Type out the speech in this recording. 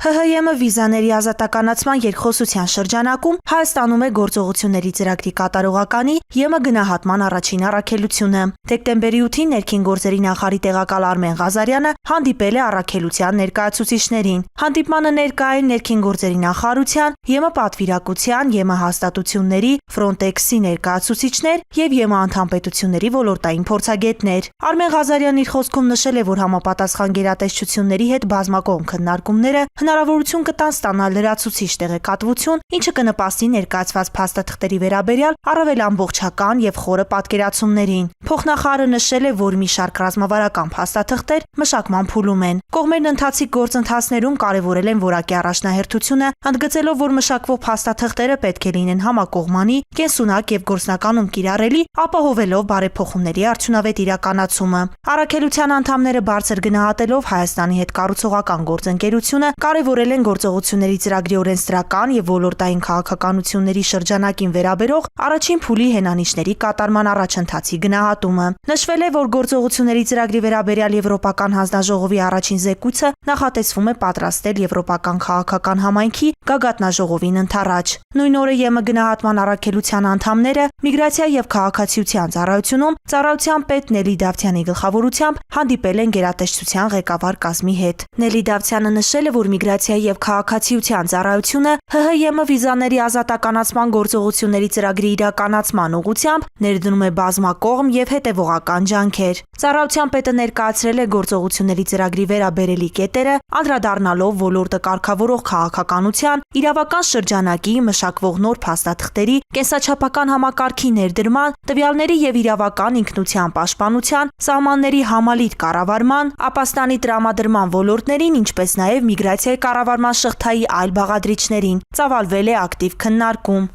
ՀՀԵՄ վիզաների ազատականացման երկխոսության շրջանակում Հայաստանում է գործողությունների ծրագրի կատարողականի ԵՄ գնահատման առաջին առաքելությունը։ Դեկտեմբերի 8-ին ներքին գործերի նախարարի տեղակալ Արմեն Ղազարյանը հանդիպել է առաքելության ներկայացուցիչներին։ Հանդիպմանը ներկա էին ներքին գործերի նախարարության, ԵՄ պատվիրակության, ԵՄ հաստատությունների, Frontex-ի ներկայացուցիչներ եւ ԵՄ անդամ պետությունների ոլորտային փորձագետներ։ Արմեն Ղազարյանն իր խոսքում նշել է, որ համապատասխան գերատեսչությունների հետ բազմակողմ քննարկումները հնարավորություն կտան ստանալ լրացուցիչ տեղեկատվություն, ինչը կնպաստի ներկայացված փաստաթղթերի վերաբերյալ առավել ամբողջական եւ խորը պատկերացումներին։ Փոխնախարարը նշել է, որ մի շարք ռազմավարական փաստաթղթեր մշակման փուլում են։ Կողմերն ընթացիկ գործընթացներում կարևորել են որակի առաջնահերթությունը, ընդգծելով, որ մշակվող փաստաթղթերը պետք է լինեն համակողմանի, կենսունակ եւ գործնականում կիրառելի, ապահովելով բարեփոխումների արդյունավետ իրականացումը։ Առաքելության անդամները բարձր գնահատելով Հայաստանի հետ կառուցողական գործընկերությունը կարևորել են գործողությունների ծրագրի օրենսդրական եւ ոլորտային քաղաքականությունների շրջանակին վերաբերող առաջին փուլի հենանիշների կատարման առաջընթացի գնահատումը։ Նշվել է, որ գործողությունների ծրագրի վերաբերյալ Եվրոպական հանձնաժողովի առաջին զեկույցը նախատեսվում է պատրաստել Եվրոպական քաղաքական համայնքի գագաթնաժողովին ընդառաջ։ Նույն օրը ԵՄ գնահատման առաքելության անդամները միգրացիա եւ քաղաքացիության ծառայությունում ծառայության պետ Նելի Դավթյանի գլխավորությամբ հանդիպել են գերատեսչության ղեկավար կազմի հետ։ Նելի Դավթյանը նշել է, որ միգրացիա եւ քաղաքացիության ծառայությունը ՀՀԵՄ վիզաների ազատականացման գործողությունների ծրագրի իրականացման ուղղությամբ ներդնում է բազմակողմ եւ հետեւողական ջանքեր։ Ծառայության պետը ներկայացրել է գործողությունների ծրագրի վերաբերելի կետերը, անդրադառնալով ոլորտը կարգավորող քաղաքականության, իրավական շրջանակի, մշակվող նոր փաստաթղթերի, կենսաչափական համակարգի ներդրման, տվյալների եւ իրավական ինքնության պաշտպանության, սահմանների համալիր կառավարման, ապաստանի տրամադրման ոլորտներին, ինչպես նաեւ միգրացիայի կառավարման շղթայի այլ բաղադրիչներին։ Ծավալվել է ակտիվ քննարկում։